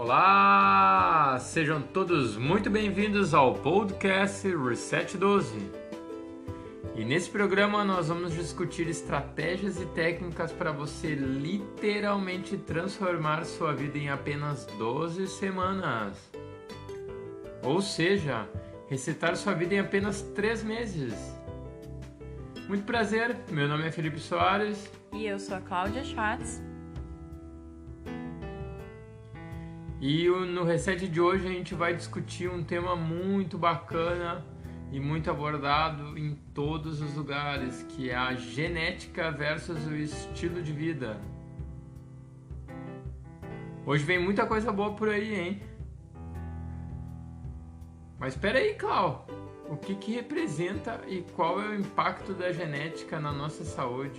Olá! Sejam todos muito bem-vindos ao podcast Reset 12. E nesse programa nós vamos discutir estratégias e técnicas para você literalmente transformar sua vida em apenas 12 semanas. Ou seja, resetar sua vida em apenas 3 meses. Muito prazer, meu nome é Felipe Soares. E eu sou a Cláudia Schatz. E no Reset de hoje a gente vai discutir um tema muito bacana e muito abordado em todos os lugares, que é a genética versus o estilo de vida. Hoje vem muita coisa boa por aí, hein? Mas espera aí, Clau, o que representa e qual é o impacto da genética na nossa saúde?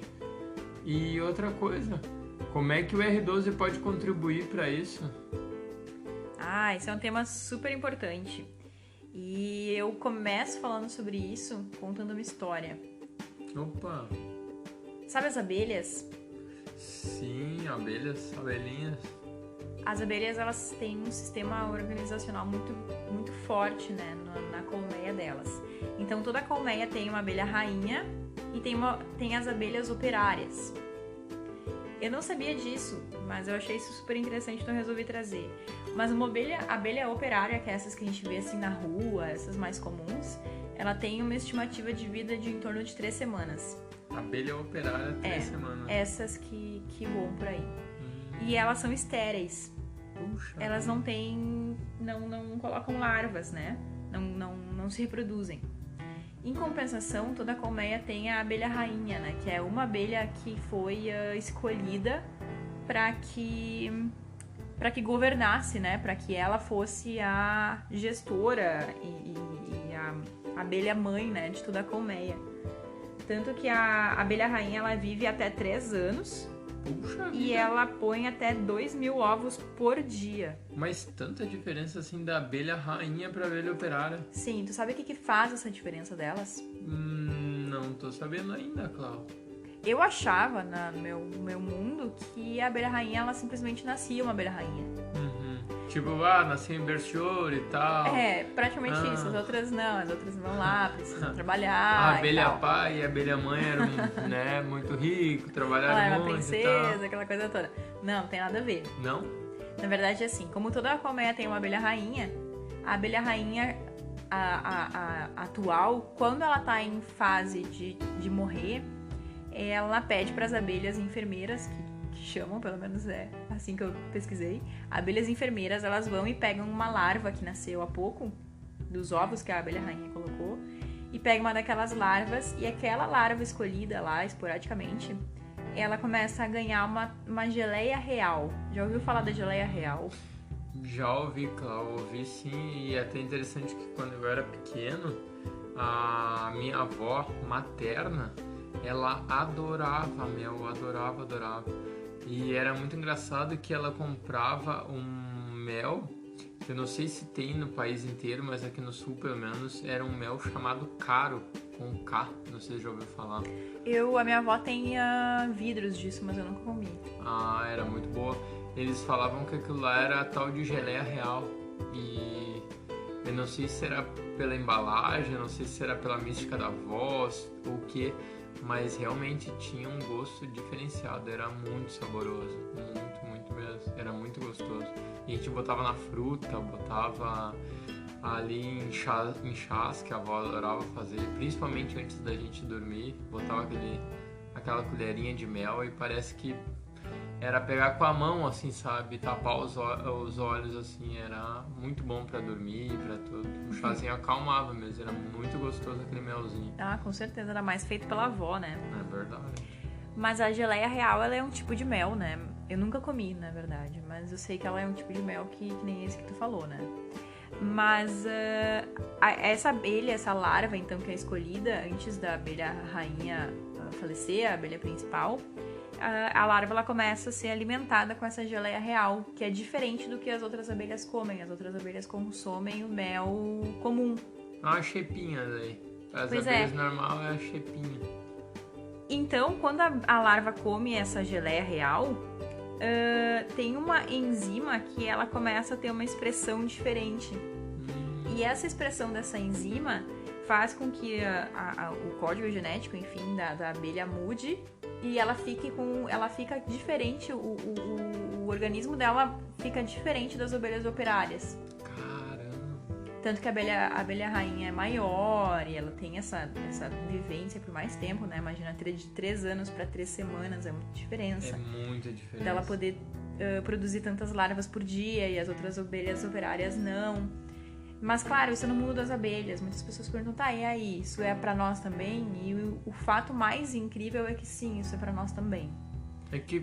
E outra coisa, como é que o R12 pode contribuir para isso? Esse é um tema super importante. E eu começo falando sobre isso contando uma história. Opa! Sabe as abelhas? Sim, abelhinhas. As abelhas, elas têm um sistema organizacional muito forte, né, na colmeia delas. Então, toda colmeia tem uma abelha rainha e tem as abelhas operárias. Eu não sabia disso, mas eu achei isso super interessante, então eu resolvi trazer. Mas uma abelha operária, que é essas que a gente vê assim na rua, essas mais comuns, ela tem uma estimativa de vida de em torno de 3 semanas. Abelha operária, 3 semanas. Essas que voam por aí. E elas são estéreis. Puxa. Elas não colocam larvas, né? Não se reproduzem. Em compensação, toda colmeia tem a abelha rainha, né? Que é uma abelha que foi escolhida para que governasse, né? Para que ela fosse a gestora e a abelha mãe, né? De toda a colmeia. Tanto que a abelha rainha, ela vive até 3 anos. Puxa e vida. ela põe até 2.000 ovos por dia. Mas tanta diferença assim da abelha rainha pra abelha operária? Sim, tu sabe o que faz essa diferença delas? Não tô sabendo ainda, Clau. Eu achava, no meu mundo, que a abelha rainha, ela simplesmente nascia uma abelha rainha. Tipo, nasceu em berçouro e tal. É, praticamente isso. As outras não. As outras vão lá, precisam trabalhar. A abelha pai e a abelha mãe eram né, muito ricos, trabalharam ela era muito princesa, e tal. aquela coisa toda. Não tem nada a ver. Não? Na verdade, é assim, como toda colmeia tem uma abelha rainha, a abelha rainha a atual, quando ela tá em fase de morrer, ela pede para as abelhas enfermeiras, que chamam, pelo menos é assim que eu pesquisei, abelhas enfermeiras, elas vão e pegam uma larva que nasceu há pouco, dos ovos que a abelha rainha colocou, e pegam uma daquelas larvas, e aquela larva escolhida lá, esporadicamente, ela começa a ganhar uma geleia real. Já ouviu falar da geleia real? Já ouvi, Clau, ouvi sim, e é até interessante que quando eu era pequeno, a minha avó materna, ela adorava mel, adorava. E era muito engraçado que ela comprava um mel, eu não sei se tem no país inteiro, mas aqui no sul pelo menos, era um mel chamado Caro, com K, não sei se já ouviu falar. A minha avó tem vidros disso, mas eu nunca comi. Era muito boa. Eles falavam que aquilo lá era tal de geleia real. E eu não sei se era pela embalagem, não sei se era pela mística da voz ou o que, mas realmente tinha um gosto diferenciado, era muito saboroso, muito mesmo, era muito gostoso. E a gente botava na fruta, botava ali em chás que a avó adorava fazer, principalmente antes da gente dormir, botava aquela colherinha de mel e parece que era pegar com a mão, assim, sabe, tapar os olhos, assim, era muito bom pra dormir, pra tudo. O chazinho acalmava mesmo, era muito gostoso aquele melzinho. Com certeza, era mais feito pela avó, né? É verdade. Mas a geleia real, ela é um tipo de mel, né? Eu nunca comi, na verdade, mas eu sei que ela é um tipo de mel que nem esse que tu falou, né? Mas essa abelha, essa larva, então, que é escolhida antes da abelha rainha falecer, a abelha principal, a larva ela começa a ser alimentada com essa geleia real, que é diferente do que as outras abelhas comem. As outras abelhas consomem o mel comum. A xepinha daí. As Pois abelhas normal é a xepinha. Então, quando a larva come essa geleia real, tem uma enzima que ela começa a ter uma expressão diferente. E essa expressão dessa enzima faz com que o código genético, enfim, da abelha mude e ela fica diferente, o organismo dela fica diferente das abelhas operárias. Tanto que a abelha rainha é maior e ela tem essa vivência por mais tempo, né? Imagina, de 3 anos para 3 semanas, é muita diferença. É muita diferença. Dela poder produzir tantas larvas por dia e as outras abelhas operárias não. Mas, claro, isso é no mundo das abelhas. Muitas pessoas perguntam, tá, e aí, isso é pra nós também? E o fato mais incrível é que sim, isso é pra nós também. É que,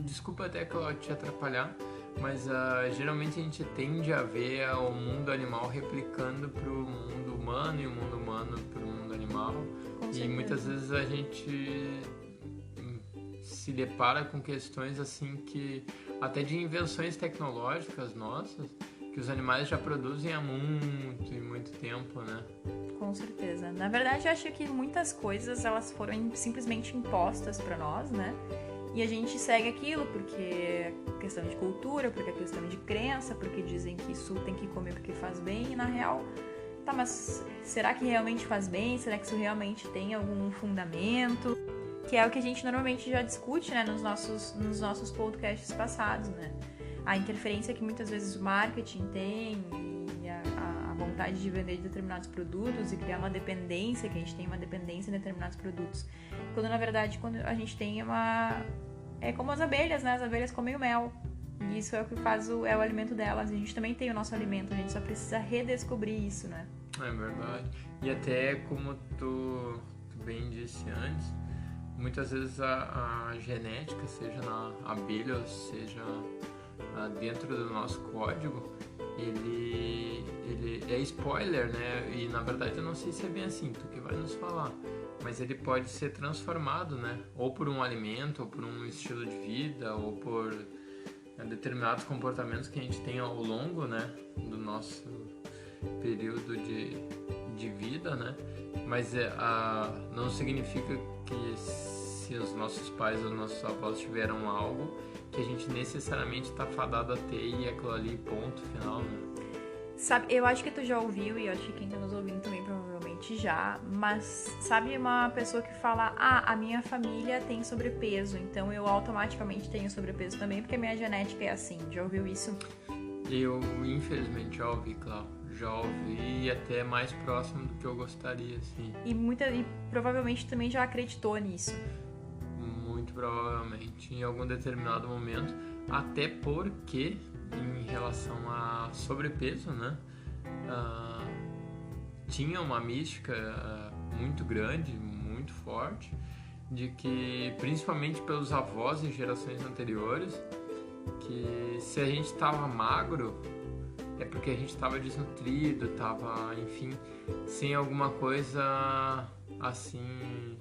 desculpa até que eu te atrapalhar, mas geralmente a gente tende a ver o mundo animal replicando pro mundo humano e o mundo humano pro mundo animal. E muitas vezes a gente se depara com questões assim que, até de invenções tecnológicas nossas, que os animais já produzem há muito tempo, né? Com certeza. Na verdade, eu acho que muitas coisas elas foram simplesmente impostas para nós, né? E a gente segue aquilo porque é questão de cultura, porque é questão de crença, porque dizem que isso tem que comer porque faz bem. E na real, tá, mas será que realmente faz bem? Será que isso realmente tem algum fundamento? Que é o que a gente normalmente já discute, né, nos nossos podcasts passados, né? A interferência que muitas vezes o marketing tem e a vontade de vender determinados produtos e criar uma dependência, que a gente tem uma dependência em determinados produtos. Quando, na verdade, quando a gente tem é como as abelhas, né? As abelhas comem o mel. E isso é o que faz é o alimento delas. E a gente também tem o nosso alimento, a gente só precisa redescobrir isso, né? É verdade. E até como tu bem disse antes, muitas vezes a genética, seja na abelha ou seja dentro do nosso código, ele é spoiler, né? E na verdade eu não sei se é bem assim, tu que vai nos falar, mas ele pode ser transformado, né? Ou por um alimento, ou por um estilo de vida, ou por determinados comportamentos que a gente tem ao longo, né, do nosso período de vida, né? Mas não significa que se os nossos pais ou nossos avós tiveram algo, que a gente necessariamente está fadado a ter e aquilo ali, ponto final, né? Sabe, eu acho que tu já ouviu, e eu acho que quem tá nos ouvindo também provavelmente já, mas sabe uma pessoa que fala, a minha família tem sobrepeso, então eu automaticamente tenho sobrepeso também, porque a minha genética é assim. Já ouviu isso? Eu, infelizmente, já ouvi, Cláudio. Já ouvi até mais próximo do que eu gostaria, assim. E provavelmente também já acreditou nisso. Muito provavelmente, em algum determinado momento, até porque em relação a sobrepeso, né, tinha uma mística muito grande, muito forte, de que, principalmente pelos avós em gerações anteriores, que se a gente estava magro é porque a gente estava desnutrido, estava, enfim, sem alguma coisa assim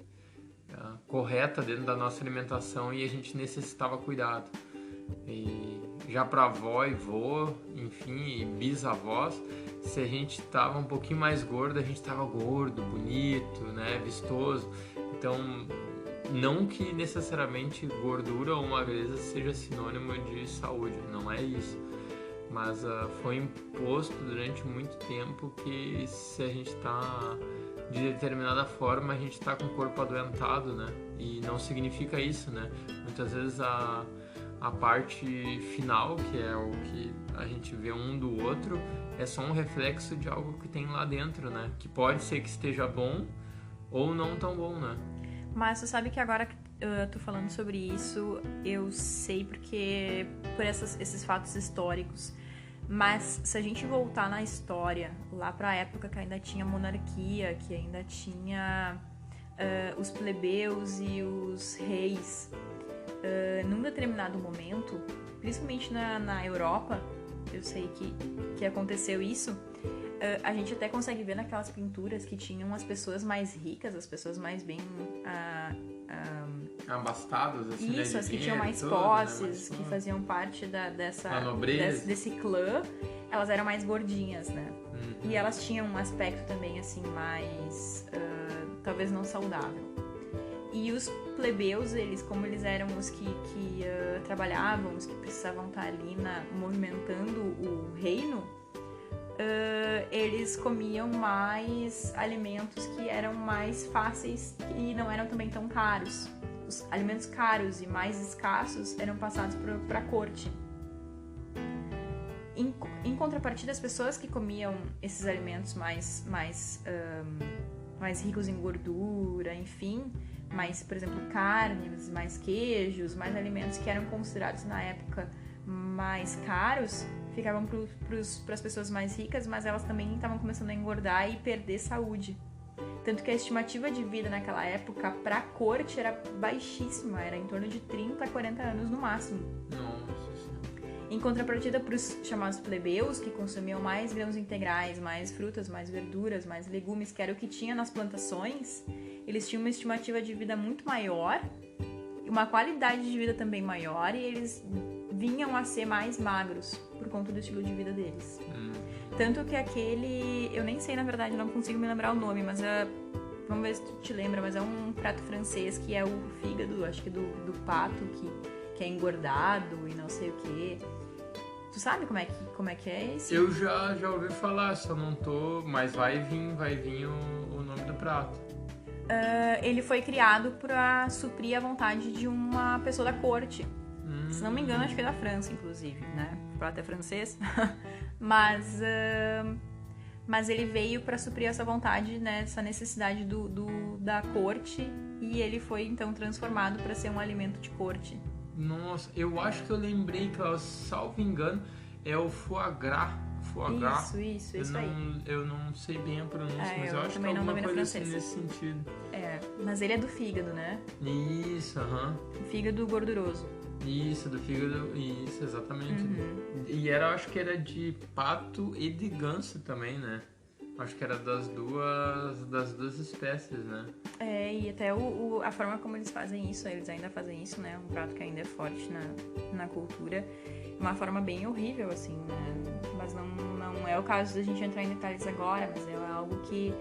correta dentro da nossa alimentação e a gente necessitava cuidado. E já para avó e vô, enfim, e bisavós, se a gente estava um pouquinho mais gordo, a gente estava gordo, bonito, né, vistoso. Então, não que necessariamente gordura ou magreza seja sinônimo de saúde, não é isso. Mas foi imposto durante muito tempo que se a gente está de determinada forma, a gente está com o corpo adoentado, né? E não significa isso, né? Muitas vezes a parte final, que é o que a gente vê um do outro, é só um reflexo de algo que tem lá dentro, né? Que pode ser que esteja bom ou não tão bom, né? Mas tu sabe que agora que eu tô falando sobre isso, eu sei porque por esses fatos históricos. Mas se a gente voltar na história, lá pra época que ainda tinha monarquia, que ainda tinha os plebeus e os reis, num determinado momento, principalmente na Europa, eu sei que aconteceu isso, a gente até consegue ver naquelas pinturas que tinham as pessoas mais ricas, as pessoas mais bem abastadas, assim, isso, né, as que tinham mais tudo, posses, né, que faziam parte desse clã, elas eram mais gordinhas, né? Uhum. E elas tinham um aspecto também, assim, mais talvez não saudável. E os plebeus, como eles eram os que trabalhavam, os que precisavam estar ali movimentando o reino, eles comiam mais alimentos que eram mais fáceis e não eram também tão caros. Os alimentos caros e mais escassos eram passados para a corte. Em contrapartida, as pessoas que comiam esses alimentos mais ricos em gordura, enfim, mais, por exemplo, carnes, mais queijos, mais alimentos que eram considerados na época mais caros, ficavam para as pessoas mais ricas, mas elas também estavam começando a engordar e perder saúde. Tanto que a estimativa de vida naquela época para a corte era baixíssima, era em torno de 30 a 40 anos no máximo. Nossa. Em contrapartida para os chamados plebeus, que consumiam mais grãos integrais, mais frutas, mais verduras, mais legumes, que era o que tinha nas plantações, eles tinham uma estimativa de vida muito maior, uma qualidade de vida também maior, e eles vinham a ser mais magros por conta do estilo de vida deles. Tanto que eu nem sei, na verdade, não consigo me lembrar o nome, mas vamos ver se tu te lembra, mas é um prato francês que é o fígado, acho que do pato, que é engordado e não sei o quê. Tu sabe como é que é esse? Eu já ouvi falar, só não tô... Mas vai vir o nome do prato. Ele foi criado para suprir a vontade de uma pessoa da corte. Se não me engano, acho que é da França, inclusive, né? O prato é francês. Mas ele veio para suprir essa vontade, né? Essa necessidade da corte. E ele foi, então, transformado para ser um alimento de corte. Nossa, eu acho que eu lembrei que, salvo engano, é o foie gras. Isso aí. Eu não sei bem a pronúncia, mas eu acho que é não alguma coisa assim nesse sentido. Mas ele é do fígado, né? Isso, Fígado gorduroso. Isso, do fígado, isso, exatamente. E acho que era de pato e de ganso também, né? Acho que era das duas espécies, né? E até a forma como eles fazem isso, eles ainda fazem isso, né? Um prato que ainda é forte na cultura. Uma forma bem horrível, assim, né? Mas não é o caso da gente entrar em detalhes agora, mas é algo que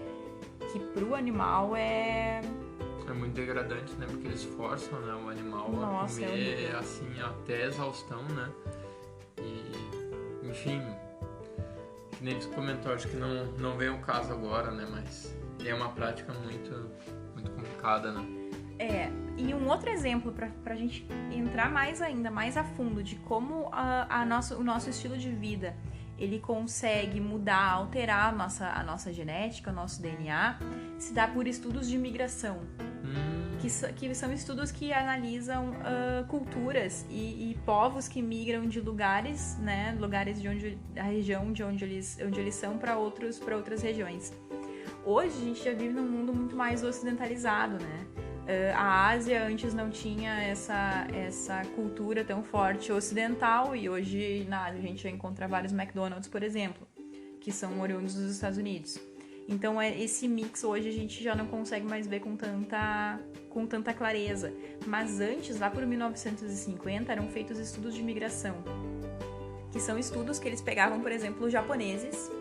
pro animal é muito degradante, né? Porque eles forçam, né, o animal a comer, assim, até exaustão, né? E, enfim... Nem tu comentou, acho que não vem o caso agora, né? Mas é uma prática muito, muito complicada, né? E um outro exemplo pra gente entrar mais a fundo de como o nosso estilo de vida ele consegue mudar, alterar a nossa genética, o nosso DNA, se dá por estudos de migração. Que são estudos que analisam culturas e povos que migram de lugares, né, lugares da região de onde eles são para outras regiões. Hoje a gente já vive num mundo muito mais ocidentalizado, né? A Ásia antes não tinha essa cultura tão forte ocidental e hoje na Ásia a gente já encontra vários McDonald's, por exemplo, que são oriundos dos Estados Unidos. Então esse mix hoje a gente já não consegue mais ver com tanta clareza. Mas antes, lá por 1950, eram feitos estudos de migração, que são estudos que eles pegavam, por exemplo, os japoneses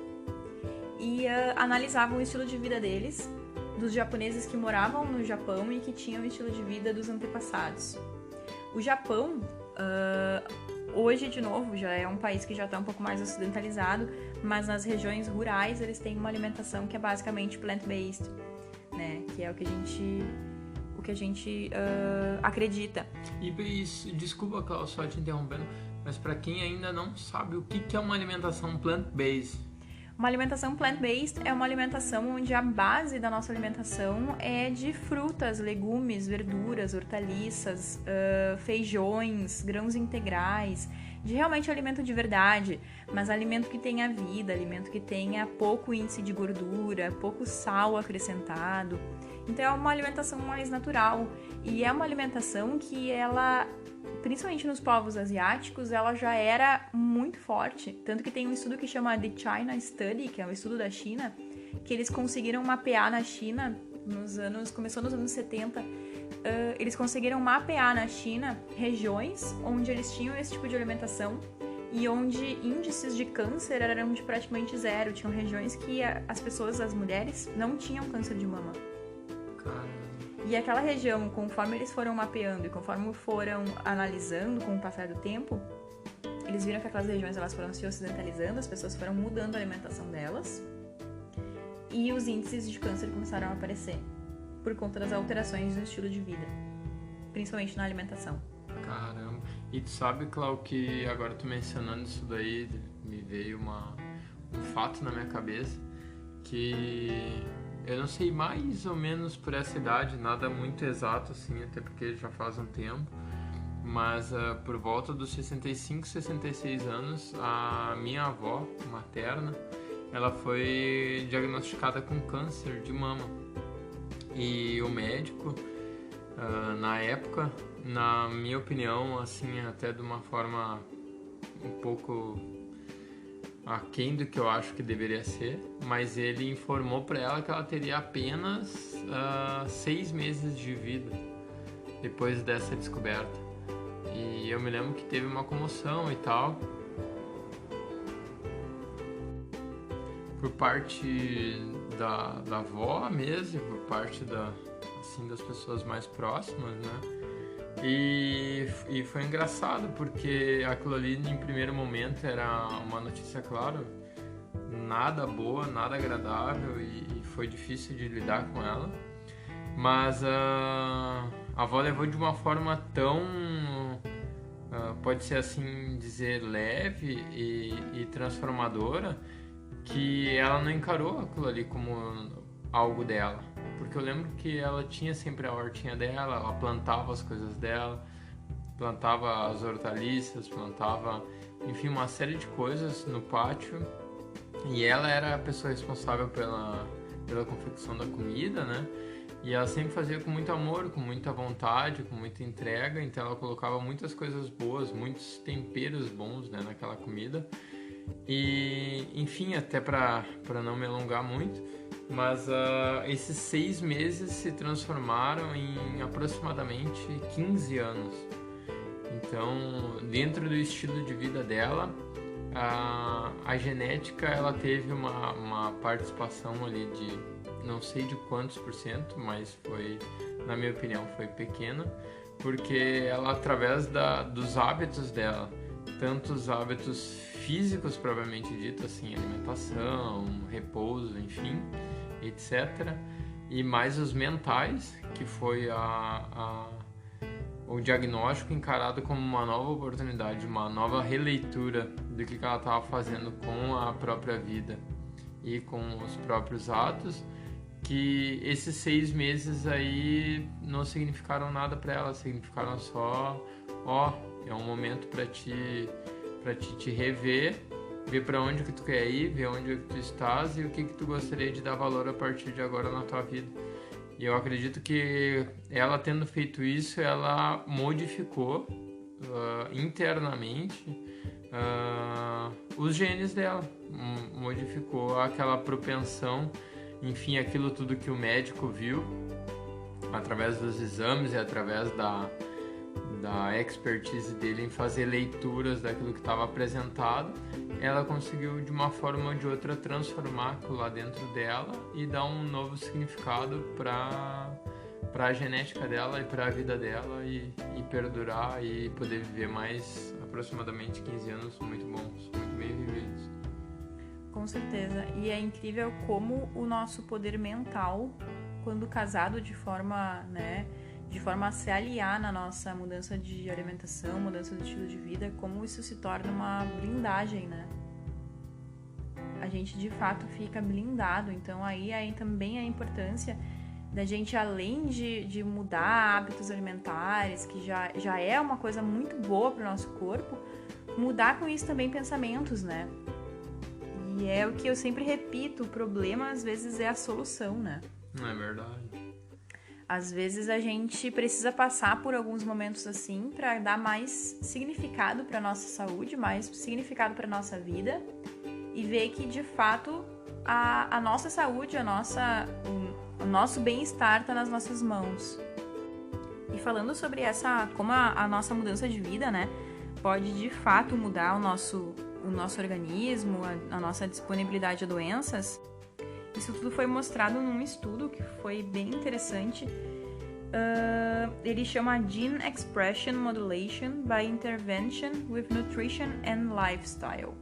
e analisavam o estilo de vida deles, dos japoneses que moravam no Japão e que tinham o estilo de vida dos antepassados. O Japão, hoje, de novo, já é um país que já está um pouco mais ocidentalizado, mas nas regiões rurais eles têm uma alimentação que é basicamente plant-based, né? Que é o que a gente acredita. E desculpa, Cláudio, só te interrompendo, mas para quem ainda não sabe o que é uma alimentação plant-based? Uma alimentação plant-based é uma alimentação onde a base da nossa alimentação é de frutas, legumes, verduras, hortaliças, feijões, grãos integrais, de realmente alimento de verdade, mas alimento que tenha vida, alimento que tenha pouco índice de gordura, pouco sal acrescentado. Então é uma alimentação mais natural e é uma alimentação que ela, principalmente nos povos asiáticos, ela já era muito forte. Tanto que tem um estudo que chama The China Study, que é um estudo da China, que eles conseguiram mapear na China, começou nos anos 70, eles conseguiram mapear na China regiões onde eles tinham esse tipo de alimentação e onde índices de câncer eram de praticamente zero. Tinham regiões que as pessoas, as mulheres, não tinham câncer de mama. E aquela região, conforme eles foram mapeando e conforme foram analisando com o passar do tempo, eles viram que aquelas regiões elas foram se ocidentalizando, as pessoas foram mudando a alimentação delas e os índices de câncer começaram a aparecer por conta das alterações no estilo de vida, principalmente na alimentação. Caramba. E tu sabe, Clau, que agora tu mencionando isso daí, me veio um fato na minha cabeça, que eu não sei mais ou menos por essa idade, nada muito exato assim, até porque já faz um tempo, mas por volta dos 65, 66 anos, a minha avó materna, ela foi diagnosticada com câncer de mama. E o médico, na época, na minha opinião, assim, até de uma forma um pouco aquém do que eu acho que deveria ser, mas ele informou para ela que ela teria apenas 6 meses de vida depois dessa descoberta. E eu me lembro que teve uma comoção e tal, por parte da avó mesmo, por parte das pessoas mais próximas, né? E foi engraçado porque aquilo ali em primeiro momento era uma notícia, claro, nada boa, nada agradável e foi difícil de lidar com ela, mas a avó levou de uma forma tão, pode ser assim dizer, leve e transformadora, que ela não encarou aquilo ali como algo dela. Porque eu lembro que ela tinha sempre a hortinha dela, ela plantava as coisas dela, plantava as hortaliças, plantava, enfim, uma série de coisas no pátio. E ela era a pessoa responsável pela confecção da comida, né? E ela sempre fazia com muito amor, com muita vontade, com muita entrega. Então ela colocava muitas coisas boas, muitos temperos bons, né, naquela comida. E, enfim, até para não me alongar muito, mas esses 6 meses se transformaram em aproximadamente 15 anos. Então, dentro do estilo de vida dela, a genética ela teve uma participação ali de não sei de quantos por cento, mas foi, na minha opinião, foi pequena, porque ela, através dos hábitos dela, tanto os hábitos físicos propriamente dito, assim, alimentação, repouso, enfim, etc. E mais os mentais, que foi o diagnóstico encarado como uma nova oportunidade, uma nova releitura do que ela estava fazendo com a própria vida e com os próprios atos, que esses 6 meses aí não significaram nada para ela, significaram só, é um momento para te rever, ver para onde que tu quer ir, ver onde que tu estás e o que tu gostaria de dar valor a partir de agora na tua vida. E eu acredito que ela tendo feito isso, ela modificou internamente os genes dela, modificou aquela propensão, enfim, aquilo tudo que o médico viu através dos exames e através da expertise dele em fazer leituras daquilo que estava apresentado, ela conseguiu de uma forma ou de outra transformar aquilo lá dentro dela e dar um novo significado para a genética dela e para a vida dela e perdurar e poder viver mais aproximadamente 15 anos muito bons, muito bem vividos. Com certeza. E é incrível como o nosso poder mental, quando casado de forma a se aliar na nossa mudança de alimentação, mudança do estilo de vida, como isso se torna uma blindagem, né? A gente de fato fica blindado. Então aí também a importância da gente, além de mudar hábitos alimentares, que já é uma coisa muito boa para o nosso corpo, mudar com isso também pensamentos, né? E é o que eu sempre repito, o problema às vezes é a solução, né? Não é verdade. Às vezes a gente precisa passar por alguns momentos assim para dar mais significado para nossa saúde, mais significado para nossa vida e ver que de fato a nossa saúde, o nosso bem-estar está nas nossas mãos. E falando sobre como a nossa mudança de vida, né, pode de fato mudar o nosso organismo, a nossa disponibilidade a doenças. Isso tudo foi mostrado num estudo que foi bem interessante, ele chama Gene Expression Modulation by Intervention with Nutrition and Lifestyle.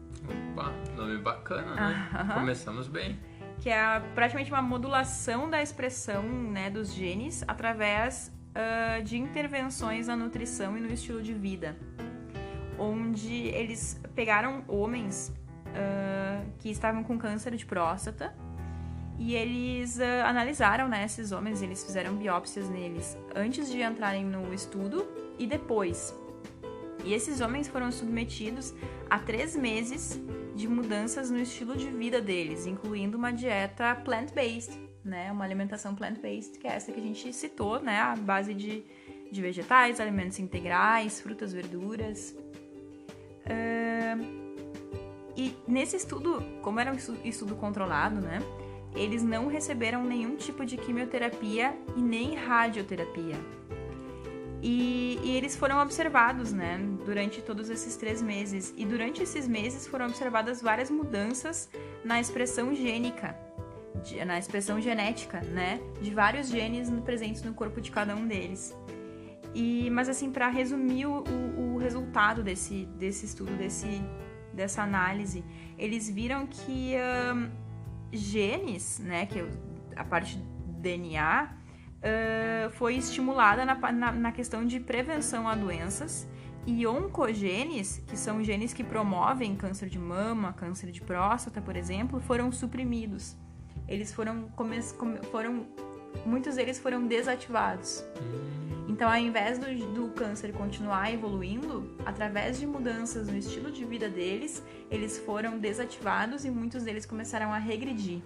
Opa, nome bacana, né? Começamos bem. Que é praticamente uma modulação da expressão, né, dos genes através de intervenções na nutrição e no estilo de vida. Onde eles pegaram homens que estavam com câncer de próstata e eles analisaram, né, esses homens, eles fizeram biópsias neles antes de entrarem no estudo e depois. E esses homens foram submetidos a 3 meses de mudanças no estilo de vida deles, incluindo uma dieta plant-based, né, uma alimentação plant-based, que é essa que a gente citou, né, a base de vegetais, alimentos integrais, frutas, verduras. E nesse estudo, como era um estudo controlado, né, eles não receberam nenhum tipo de quimioterapia e nem radioterapia. E eles foram observados, né, durante todos esses 3 meses. E durante esses meses foram observadas várias mudanças na expressão gênica, na expressão genética, né, de vários genes presentes no corpo de cada um deles. Mas assim, para resumir o resultado desse estudo, dessa análise, eles viram que genes, né, que a parte do DNA, foi estimulada na questão de prevenção a doenças, e oncogenes, que são genes que promovem câncer de mama, câncer de próstata, por exemplo, foram suprimidos. Eles muitos deles foram desativados. Então, ao invés do câncer continuar evoluindo, através de mudanças no estilo de vida deles, eles foram desativados e muitos deles começaram a regredir.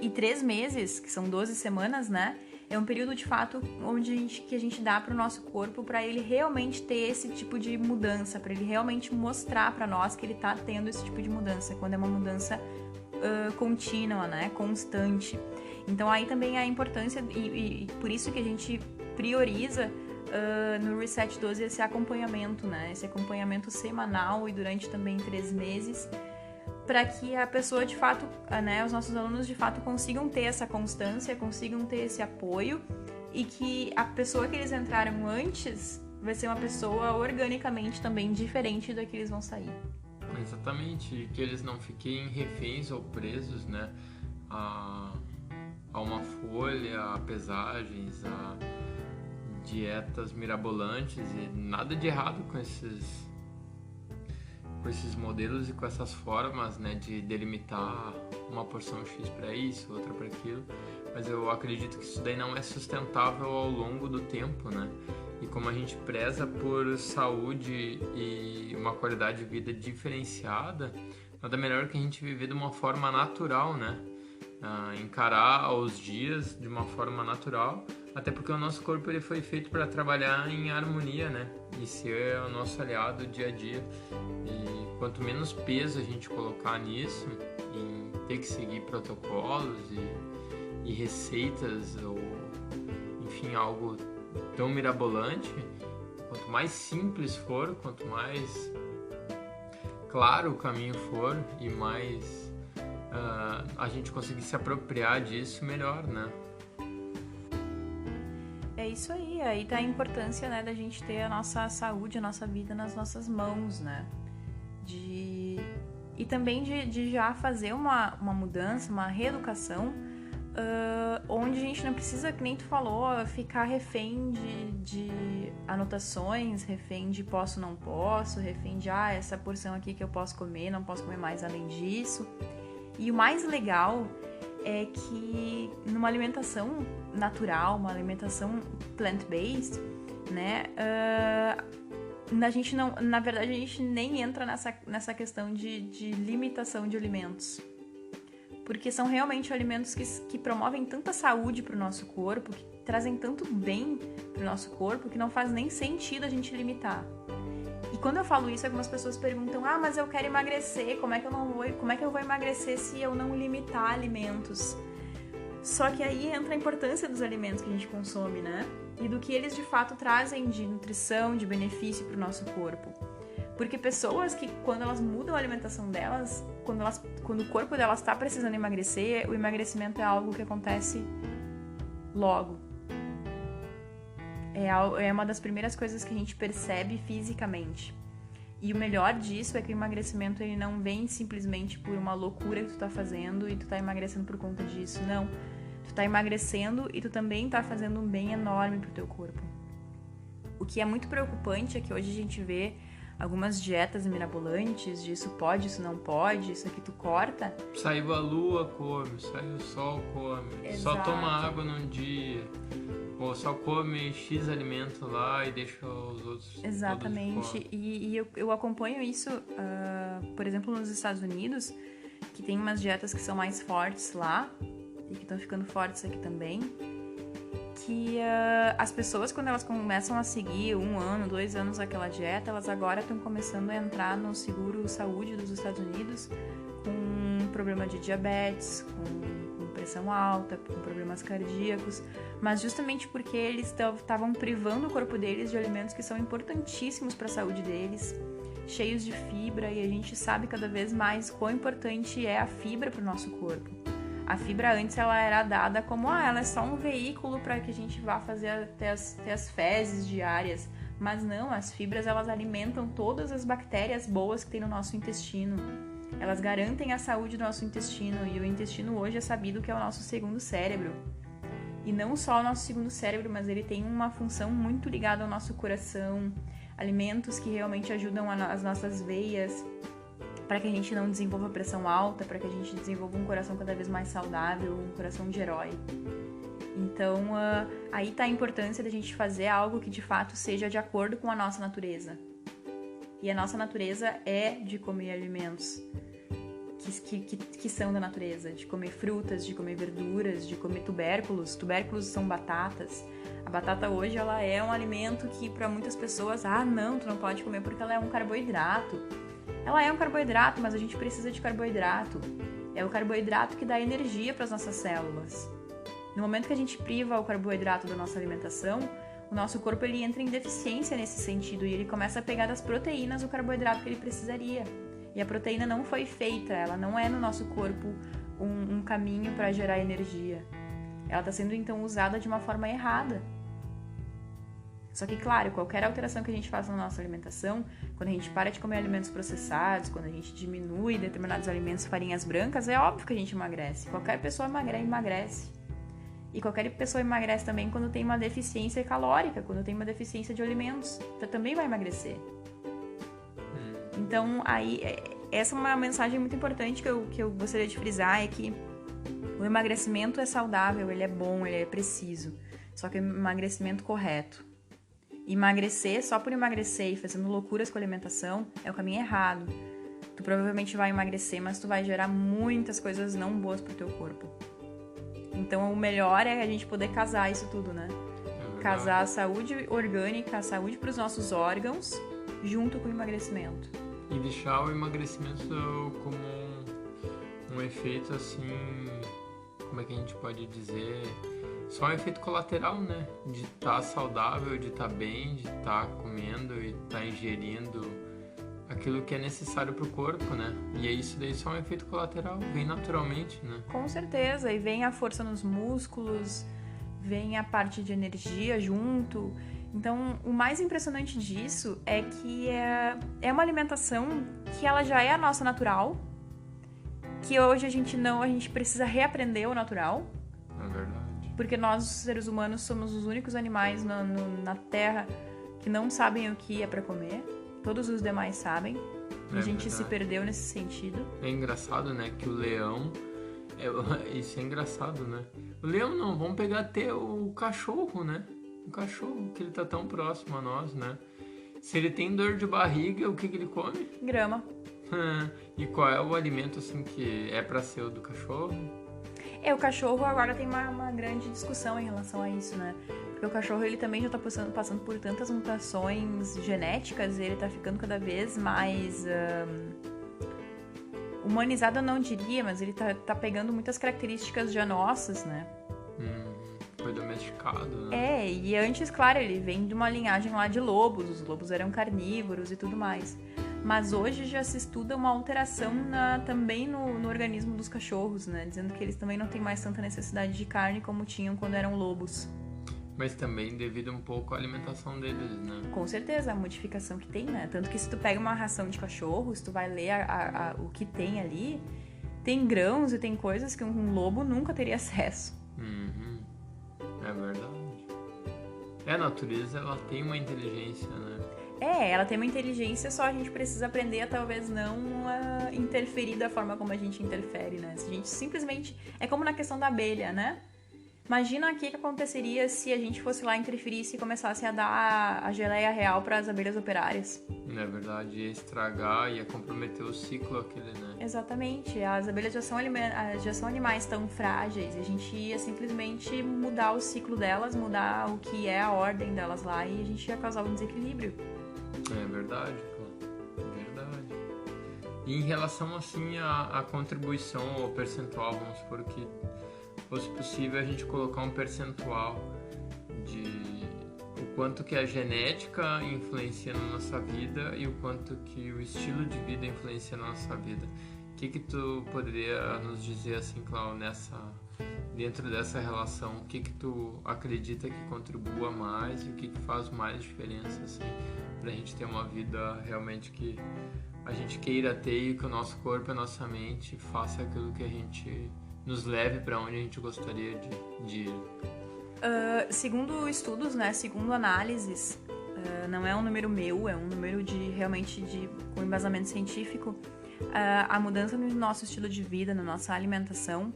E 3 meses, que são 12 semanas, né? É um período, de fato, que a gente dá para o nosso corpo para ele realmente ter esse tipo de mudança, para ele realmente mostrar para nós que ele está tendo esse tipo de mudança, quando é uma mudança contínua, né? Constante. Então, aí também a importância, e por isso que a gente prioriza no Reset 12 esse acompanhamento, né? Esse acompanhamento semanal e durante também 3 meses, para que a pessoa, de fato, né, os nossos alunos, de fato, consigam ter essa constância, consigam ter esse apoio, e que a pessoa que eles entraram antes vai ser uma pessoa organicamente também diferente da que eles vão sair. Exatamente, que eles não fiquem reféns ou presos, né, a uma folha, a pesagens, a dietas mirabolantes, e nada de errado com esses modelos e com essas formas, né, de delimitar uma porção X para isso, outra para aquilo, mas eu acredito que isso daí não é sustentável ao longo do tempo, né? E como a gente preza por saúde e uma qualidade de vida diferenciada, nada melhor que a gente viver de uma forma natural, né? Encarar os dias de uma forma natural, até porque o nosso corpo ele foi feito para trabalhar em harmonia, né? E ser o nosso aliado dia a dia. E quanto menos peso a gente colocar nisso, em ter que seguir protocolos e receitas, ou enfim, algo tão mirabolante, quanto mais simples for, quanto mais claro o caminho for e mais a gente conseguir se apropriar disso, melhor, né? É isso aí tá a importância, né, da gente ter a nossa saúde, a nossa vida nas nossas mãos, né? E também de já fazer uma mudança, uma reeducação, onde a gente não precisa, que nem tu falou, ficar refém de anotações, refém de posso, não posso, refém de essa porção aqui que eu posso comer, não posso comer mais além disso. E o mais legal é que numa alimentação natural, uma alimentação plant-based, né, a gente não, na verdade a gente nem entra nessa questão de limitação de alimentos, porque são realmente alimentos que promovem tanta saúde para o nosso corpo, que trazem tanto bem para o nosso corpo, que não faz nem sentido a gente limitar. E quando eu falo isso, algumas pessoas perguntam: mas eu quero emagrecer, como é que eu vou emagrecer se eu não limitar alimentos? Só que aí entra a importância dos alimentos que a gente consome, né? E do que eles de fato trazem de nutrição, de benefício para o nosso corpo. Porque pessoas que, quando elas mudam a alimentação delas, quando o corpo delas está precisando emagrecer, o emagrecimento é algo que acontece logo. É uma das primeiras coisas que a gente percebe fisicamente. E o melhor disso é que o emagrecimento ele não vem simplesmente por uma loucura que tu tá fazendo e tu tá emagrecendo por conta disso. Não. Tu tá emagrecendo e tu também tá fazendo um bem enorme pro teu corpo. O que é muito preocupante é que hoje a gente vê algumas dietas mirabolantes de isso pode, isso não pode, isso aqui tu corta. Saiu a lua, come. Saiu o sol, come. Exato. Só toma água num dia. Ou só come X alimento lá e deixa os outros. Exatamente. E eu acompanho isso, por exemplo, nos Estados Unidos, que tem umas dietas que são mais fortes lá e que estão ficando fortes aqui também. Que as pessoas, quando elas começam a seguir 1 ano, 2 anos aquela dieta, elas agora estão começando a entrar no seguro saúde dos Estados Unidos com problema de diabetes, com pressão alta, com problemas cardíacos, mas justamente porque eles estavam privando o corpo deles de alimentos que são importantíssimos para a saúde deles, cheios de fibra, e a gente sabe cada vez mais quão importante é a fibra para o nosso corpo. A fibra antes ela era dada como ela é só um veículo para que a gente vá fazer até as fezes diárias, mas não, as fibras elas alimentam todas as bactérias boas que tem no nosso intestino. Elas garantem a saúde do nosso intestino, e o intestino hoje é sabido que é o nosso segundo cérebro. E não só o nosso segundo cérebro, mas ele tem uma função muito ligada ao nosso coração, alimentos que realmente ajudam as nossas veias, para que a gente não desenvolva pressão alta, para que a gente desenvolva um coração cada vez mais saudável, um coração de herói. Então, aí está a importância da gente fazer algo que de fato seja de acordo com a nossa natureza. E a nossa natureza é de comer alimentos que são da natureza, de comer frutas, de comer verduras, de comer tubérculos. Tubérculos são batatas. A batata hoje ela é um alimento que para muitas pessoas, não, tu não pode comer porque ela é um carboidrato. Ela é um carboidrato, mas a gente precisa de carboidrato. É o carboidrato que dá energia para as nossas células. No momento que a gente priva o carboidrato da nossa alimentação, o nosso corpo ele entra em deficiência nesse sentido e ele começa a pegar das proteínas o carboidrato que ele precisaria. E a proteína não foi feita, ela não é no nosso corpo um caminho para gerar energia. Ela está sendo então usada de uma forma errada. Só que, claro, qualquer alteração que a gente faça na nossa alimentação, quando a gente para de comer alimentos processados, quando a gente diminui determinados alimentos, farinhas brancas, é óbvio que a gente emagrece. Qualquer pessoa emagrece. E qualquer pessoa emagrece também quando tem uma deficiência calórica, quando tem uma deficiência de alimentos. Então, também vai emagrecer. Então, aí, essa é uma mensagem muito importante que eu gostaria de frisar, é que o emagrecimento é saudável, ele é bom, ele é preciso. Só que o emagrecimento correto. Emagrecer só por emagrecer e fazendo loucuras com a alimentação é o caminho errado. Tu provavelmente vai emagrecer, mas tu vai gerar muitas coisas não boas pro teu corpo. Então o melhor é a gente poder casar isso tudo, né? Casar a saúde orgânica, a saúde pros nossos órgãos, junto com o emagrecimento. E deixar o emagrecimento como um efeito assim, como é que a gente pode dizer? Só um efeito colateral, né? De estar saudável, de estar bem, de estar comendo e estar ingerindo aquilo que é necessário pro corpo, né? E é isso daí, só um efeito colateral, vem naturalmente, né? Com certeza, e vem a força nos músculos, vem a parte de energia junto. Então, o mais impressionante disso é que é uma alimentação que ela já é a nossa natural, que hoje a gente precisa reaprender o natural. É verdade. Porque nós, os seres humanos, somos os únicos animais na Terra que não sabem o que é para comer. Todos os demais sabem. A gente se perdeu nesse sentido. É engraçado, né? Que o leão... Isso é engraçado, né? O leão não, vamos pegar até o cachorro, né? O cachorro, que ele tá tão próximo a nós, né? Se ele tem dor de barriga, o que ele come? Grama. E qual é o alimento, assim, que é pra ser o do cachorro? O cachorro agora tem uma grande discussão em relação a isso, né? Porque o cachorro, ele também já tá passando por tantas mutações genéticas, ele tá ficando cada vez mais humanizado, eu não diria, mas ele tá pegando muitas características já nossas, né? Foi domesticado, né? E antes, claro, ele vem de uma linhagem lá de lobos, os lobos eram carnívoros e tudo mais. Mas hoje já se estuda uma alteração também no organismo dos cachorros, né? Dizendo que eles também não têm mais tanta necessidade de carne como tinham quando eram lobos. Mas também devido um pouco à alimentação deles, né? Com certeza, a modificação que tem, né? Tanto que se tu pega uma ração de cachorro, se tu vai ler o que tem ali, tem grãos e tem coisas que um lobo nunca teria acesso. Uhum. É verdade. A natureza, ela tem uma inteligência, né? Ela tem uma inteligência, só a gente precisa aprender a talvez não interferir da forma como a gente interfere, né? Se a gente simplesmente... É como na questão da abelha, né? Imagina o que aconteceria se a gente fosse lá, interferisse e começasse a dar a geleia real para as abelhas operárias. É verdade, ia estragar, ia comprometer o ciclo aquele, né? Exatamente, as abelhas já são animais tão frágeis, e a gente ia simplesmente mudar o ciclo delas, mudar o que é a ordem delas lá, e a gente ia causar um desequilíbrio. É verdade, pô. É verdade. E em relação, assim, à contribuição ou percentual, vamos supor que fosse possível a gente colocar um percentual de o quanto que a genética influencia na nossa vida e o quanto que o estilo de vida influencia na nossa vida. O que tu poderia nos dizer, assim, Cláudio, dentro dessa relação? O que tu acredita que contribua mais e o que faz mais diferença, assim, pra gente ter uma vida realmente que a gente queira ter e que o nosso corpo e a nossa mente faça aquilo que a gente nos leve para onde a gente gostaria de ir? Segundo estudos, né, segundo análises, não é um número meu, é um número com embasamento científico, a mudança no nosso estilo de vida, na nossa alimentação,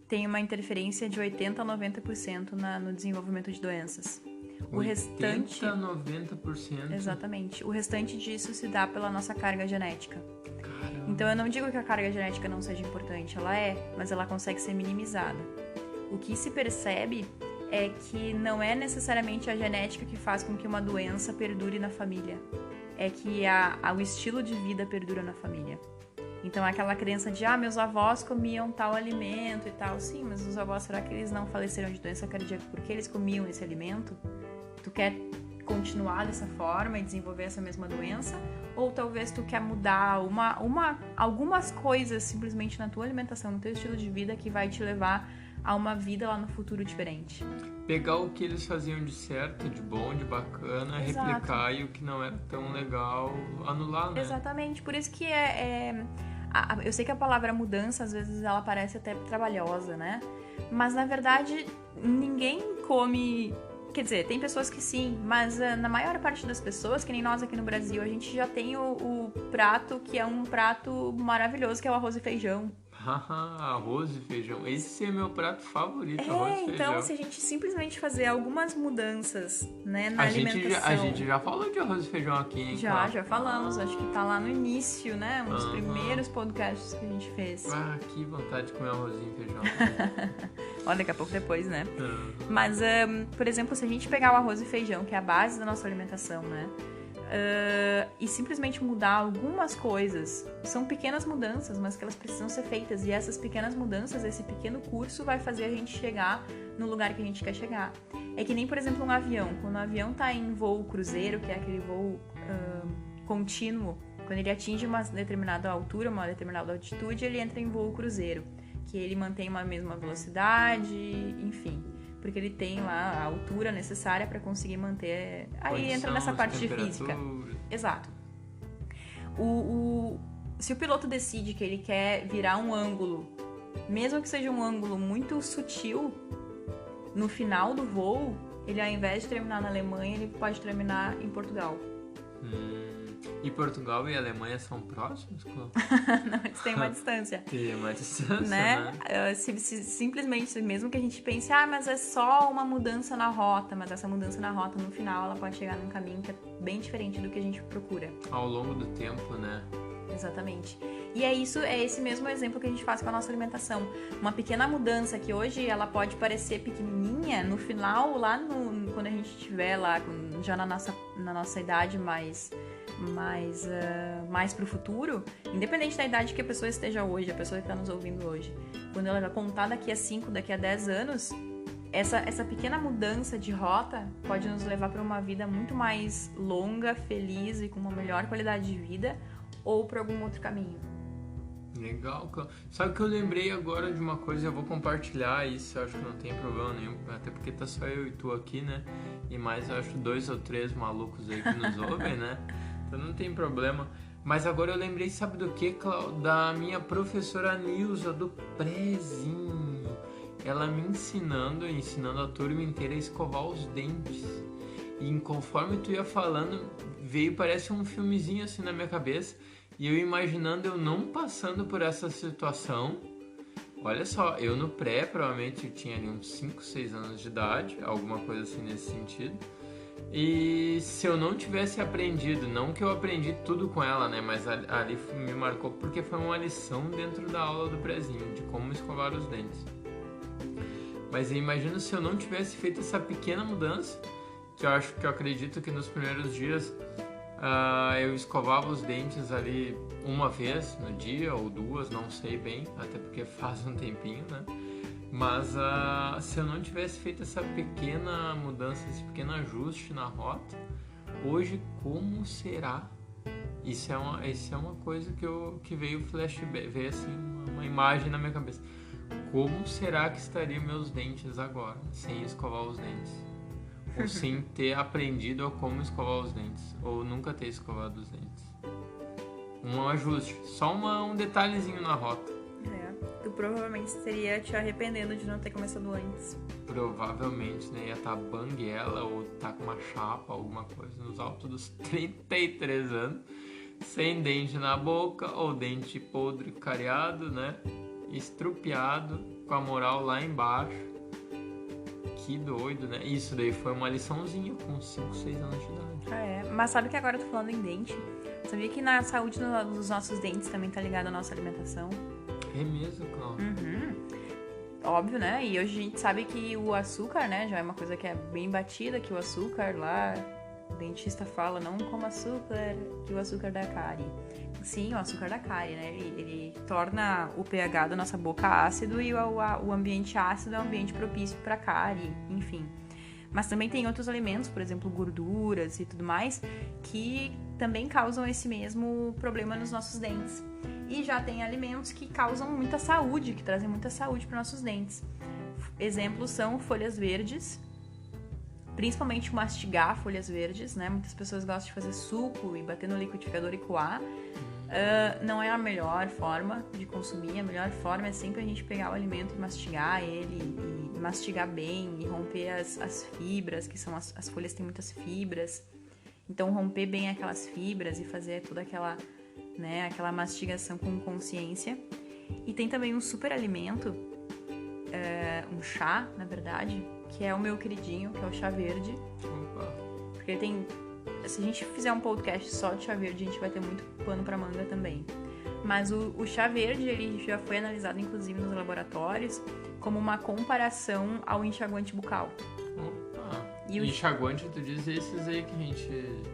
tem uma interferência de 80% a 90% no desenvolvimento de doenças. O 80% restante... a 90%? Exatamente. O restante disso se dá pela nossa carga genética. Caramba. Então eu não digo que a carga genética não seja importante, ela é, mas ela consegue ser minimizada. O que se percebe é que não é necessariamente a genética que faz com que uma doença perdure na família. É que o estilo de vida perdura na família. Então aquela crença de, meus avós comiam tal alimento e tal. Sim, mas os avós, será que eles não faleceram de doença cardíaca porque eles comiam esse alimento? Tu quer continuar dessa forma e desenvolver essa mesma doença? Ou talvez tu quer mudar algumas coisas simplesmente na tua alimentação, no teu estilo de vida, que vai te levar a uma vida lá no futuro diferente. Pegar o que eles faziam de certo, de bom, de bacana, Exato. Replicar, e o que não era tão legal, anular, né? Exatamente, por isso que eu sei que a palavra mudança, às vezes, ela parece até trabalhosa, né? Mas, na verdade, ninguém come... Quer dizer, tem pessoas que sim, mas na maior parte das pessoas, que nem nós aqui no Brasil, a gente já tem o prato que é um prato maravilhoso, que é o arroz e feijão. Arroz e feijão. Esse é meu prato favorito, arroz e feijão. Então, se a gente simplesmente fazer algumas mudanças, né, na alimentação... A gente já falou de arroz e feijão aqui, hein? Já falamos. Acho que tá lá no início, né? Um dos primeiros podcasts que a gente fez. Que vontade de comer arrozinho e feijão. Ó, daqui a pouco depois, né? Mas, por exemplo, se a gente pegar o arroz e feijão, que é a base da nossa alimentação, né? E simplesmente mudar algumas coisas. São pequenas mudanças, mas que elas precisam ser feitas. E essas pequenas mudanças, esse pequeno curso vai fazer a gente chegar no lugar que a gente quer chegar. É que nem, por exemplo, um avião. Quando o avião tá em voo cruzeiro, que é aquele voo contínuo, quando ele atinge uma determinada altura, uma determinada altitude, ele entra em voo cruzeiro, que ele mantém uma mesma velocidade, enfim... porque ele tem lá a altura necessária para conseguir manter... Aí entra nessa parte de física. Exato. Se o piloto decide que ele quer virar um ângulo, mesmo que seja um ângulo muito sutil, no final do voo, ele, ao invés de terminar na Alemanha, ele pode terminar em Portugal. E Portugal e Alemanha são próximos? Não, eles têm uma distância. Tem uma distância, né? Simplesmente, mesmo que a gente pense, mas é só uma mudança na rota, mas essa mudança na rota, no final, ela pode chegar num caminho que é bem diferente do que a gente procura. Ao longo do tempo, né? Exatamente. E é esse mesmo exemplo que a gente faz com a nossa alimentação. Uma pequena mudança que hoje ela pode parecer pequenininha, no final, lá quando a gente estiver lá, já na nossa idade mais pro futuro, independente da idade que a pessoa esteja hoje, a pessoa que está nos ouvindo hoje, quando ela vai contar daqui a 5, daqui a 10 anos, essa pequena mudança de rota pode nos levar para uma vida muito mais longa, feliz e com uma melhor qualidade de vida, ou para algum outro caminho. Legal, cara. Sabe que eu lembrei agora de uma coisa, eu vou compartilhar isso, eu acho que não tem problema nenhum, até porque tá só eu e tu aqui, né? E mais, eu acho, 2 ou 3 malucos aí que nos ouvem, né? Então não tem problema. Mas agora eu lembrei, sabe do que, Cláudio? Da minha professora Nilza, do prézinho. Ela me ensinando a turma inteira a escovar os dentes. E conforme tu ia falando, veio, parece um filmezinho assim na minha cabeça. E eu imaginando eu não passando por essa situação. Olha só, eu no pré, provavelmente eu tinha ali uns 5, 6 anos de idade, alguma coisa assim nesse sentido. E se eu não tivesse aprendido, não que eu aprendi tudo com ela, né? Mas ali me marcou porque foi uma lição dentro da aula do prézinho, de como escovar os dentes. Mas eu imagino se eu não tivesse feito essa pequena mudança, que eu acredito que nos primeiros dias eu escovava os dentes ali uma vez no dia ou 2, não sei bem, até porque faz um tempinho, né? Mas se eu não tivesse feito essa pequena mudança, esse pequeno ajuste na rota, hoje como será? Isso é uma coisa que veio flashback, veio assim uma imagem na minha cabeça. Como será que estariam meus dentes agora, sem escovar os dentes? Ou sem ter aprendido a como escovar os dentes, ou nunca ter escovado os dentes. Um ajuste, só um detalhezinho na rota. Tu provavelmente estaria te arrependendo de não ter começado antes. Provavelmente, né? Ia estar banguela ou tá com uma chapa, alguma coisa, nos altos dos 33 anos, sem dente na boca, ou dente podre, cariado, né? Estrupiado, com a moral lá embaixo. Que doido, né? Isso daí foi uma liçãozinha com 5, 6 anos de idade. Mas sabe que agora eu tô falando em dente? Sabia que na saúde dos nossos dentes também tá ligado à nossa alimentação? É mesmo, Cláudio? Óbvio, né? E hoje a gente sabe que o açúcar, né? Já é uma coisa que é bem batida, que o açúcar lá... O dentista fala, não coma açúcar, que o açúcar dá cárie. Sim, o açúcar da cárie, né? Ele torna o pH da nossa boca ácido e o ambiente ácido é um ambiente propício para cárie, enfim. Mas também tem outros alimentos, por exemplo, gorduras e tudo mais, que também causam esse mesmo problema nos nossos dentes. E já tem alimentos que causam muita saúde, que trazem muita saúde para nossos dentes. Exemplos são folhas verdes, principalmente mastigar folhas verdes, né? Muitas pessoas gostam de fazer suco e bater no liquidificador e coar. Não é a melhor forma de consumir. A melhor forma é sempre a gente pegar o alimento e mastigar ele, e mastigar bem, e romper as fibras, que são as folhas têm muitas fibras. Então romper bem aquelas fibras e fazer toda aquela, né, aquela mastigação com consciência. E tem também um super alimento, um chá, na verdade, que é o meu queridinho, que é o chá verde. Porque ele tem... Se a gente fizer um podcast só de chá verde, a gente vai ter muito pano pra manga também. Mas o chá verde, ele já foi analisado, inclusive, nos laboratórios, como uma comparação ao enxaguante bucal. E o enxaguante, tu diz esses aí que a gente...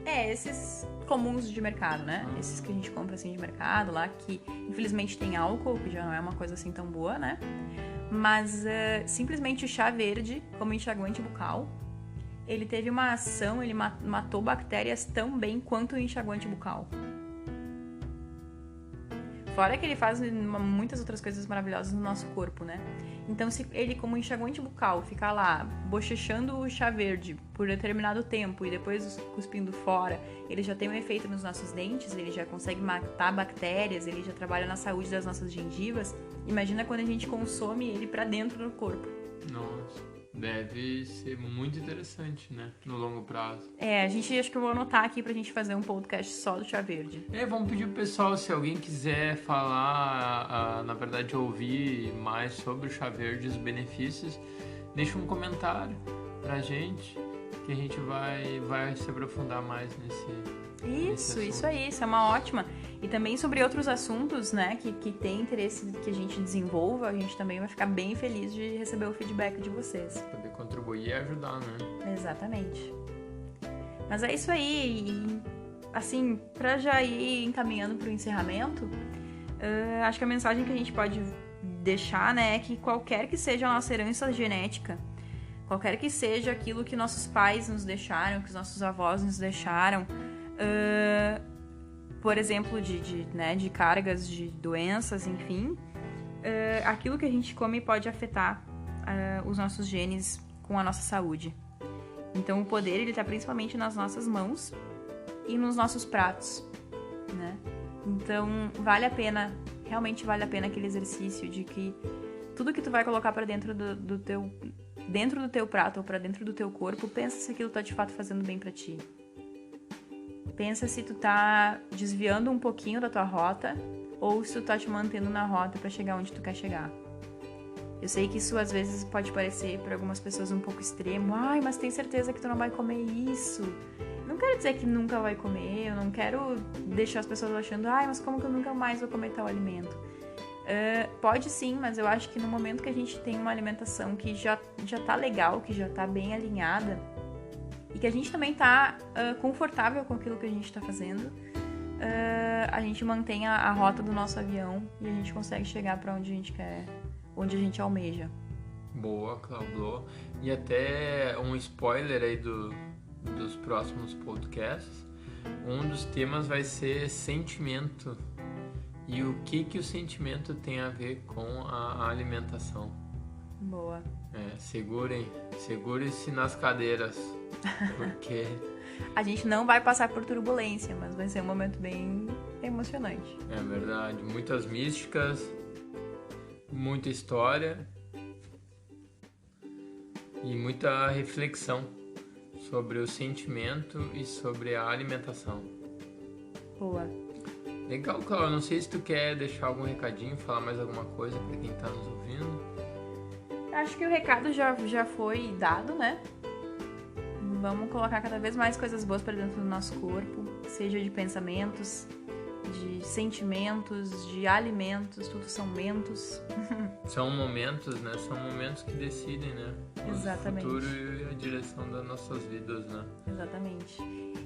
esses comuns de mercado, né? Esses que a gente compra, assim, de mercado lá, que infelizmente tem álcool, que já não é uma coisa assim tão boa, né? Mas simplesmente o chá verde, como enxaguante bucal, ele teve uma ação, ele matou bactérias tão bem quanto o enxaguante bucal. Fora que ele faz muitas outras coisas maravilhosas no nosso corpo, né? Então, se ele, como enxaguante bucal, ficar lá bochechando o chá verde por determinado tempo e depois cuspindo fora, ele já tem um efeito nos nossos dentes, ele já consegue matar bactérias, ele já trabalha na saúde das nossas gengivas. Imagina quando a gente consome ele pra dentro do corpo. Nossa, deve ser muito interessante, né? No longo prazo. Acho que eu vou anotar aqui pra gente fazer um podcast só do chá verde. Vamos pedir pro pessoal, se alguém quiser falar, na verdade ouvir mais sobre o chá verde e os benefícios, deixa um comentário pra gente, que a gente vai se aprofundar mais nesse Isso aí, isso é uma ótima. E também sobre outros assuntos, né, que tem interesse que a gente desenvolva, a gente também vai ficar bem feliz de receber o feedback de vocês. Poder contribuir e ajudar, né? Exatamente. Mas é isso aí. E, assim, pra já ir encaminhando pro encerramento, acho que a mensagem que a gente pode deixar, né, é que qualquer que seja a nossa herança genética, qualquer que seja aquilo que nossos pais nos deixaram, que os nossos avós nos deixaram, por exemplo, de cargas, de doenças, enfim, aquilo que a gente come pode afetar os nossos genes com a nossa saúde. Então, o poder, ele tá principalmente nas nossas mãos e nos nossos pratos, né? Então, realmente vale a pena aquele exercício de que tudo que tu vai colocar para dentro do teu prato ou para dentro do teu corpo, pensa se aquilo tá de fato fazendo bem para ti. Pensa se tu tá desviando um pouquinho da tua rota ou se tu tá te mantendo na rota para chegar onde tu quer chegar. Eu sei que isso às vezes pode parecer para algumas pessoas um pouco extremo. Ai, mas tem certeza que tu não vai comer isso? Não quero dizer que nunca vai comer, eu não quero deixar as pessoas achando, ai, mas como que eu nunca mais vou comer tal alimento? Pode sim, mas eu acho que no momento que a gente tem uma alimentação que já tá legal, que já tá bem alinhada e que a gente também tá confortável com aquilo que a gente tá fazendo, a gente mantém a rota do nosso avião e a gente consegue chegar para onde a gente quer, onde a gente almeja. Boa, Cláudio. E até um spoiler aí dos próximos podcasts. Um dos temas vai ser sentimento. E o que o sentimento tem a ver com a alimentação. Boa. Segurem-se nas cadeiras, porque... A gente não vai passar por turbulência, mas vai ser um momento bem emocionante. É verdade, muitas místicas, muita história e muita reflexão sobre o sentimento e sobre a alimentação. Boa. Legal, Cláudio. Não sei se tu quer deixar algum recadinho, falar mais alguma coisa para quem tá nos ouvindo. Acho que o recado já foi dado, né? Vamos colocar cada vez mais coisas boas para dentro do nosso corpo, seja de pensamentos, de sentimentos, de alimentos, tudo são mentos. São momentos, né? São momentos que decidem, né? Exatamente. O futuro e a direção das nossas vidas, né? Exatamente.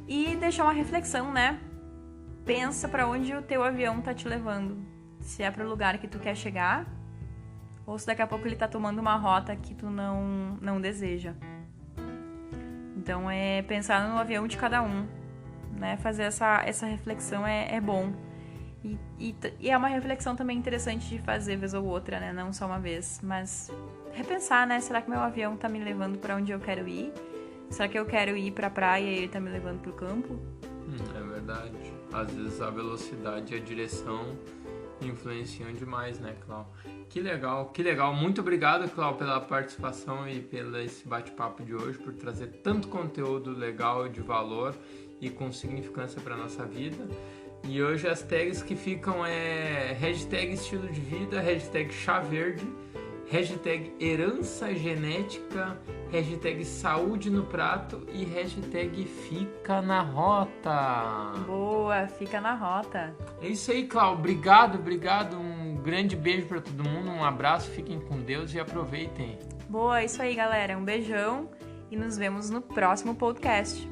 E deixar uma reflexão, né? Pensa para onde o teu avião tá te levando. Se é pro lugar que tu quer chegar, ou se daqui a pouco ele tá tomando uma rota que tu não deseja. Então é pensar no avião de cada um, né? Fazer essa reflexão é bom. E é uma reflexão também interessante de fazer vez ou outra, né? Não só uma vez, mas repensar, né? Será que meu avião tá me levando para onde eu quero ir? Será que eu quero ir pra praia e ele tá me levando pro campo? É verdade. Às vezes a velocidade e a direção influenciam demais, né, Cláudio? Que legal. Muito obrigado, Cláudio, pela participação e pelo esse bate-papo de hoje, por trazer tanto conteúdo legal, de valor e com significância para nossa vida. E hoje as tags que ficam hashtag estilo de vida, hashtag chá verde, hashtag herança genética, hashtag saúde no prato e hashtag fica na rota. Boa, fica na rota. É isso aí, Cláudio. Obrigado. Um grande beijo para todo mundo, um abraço, fiquem com Deus e aproveitem. Boa, é isso aí, galera. Um beijão e nos vemos no próximo podcast.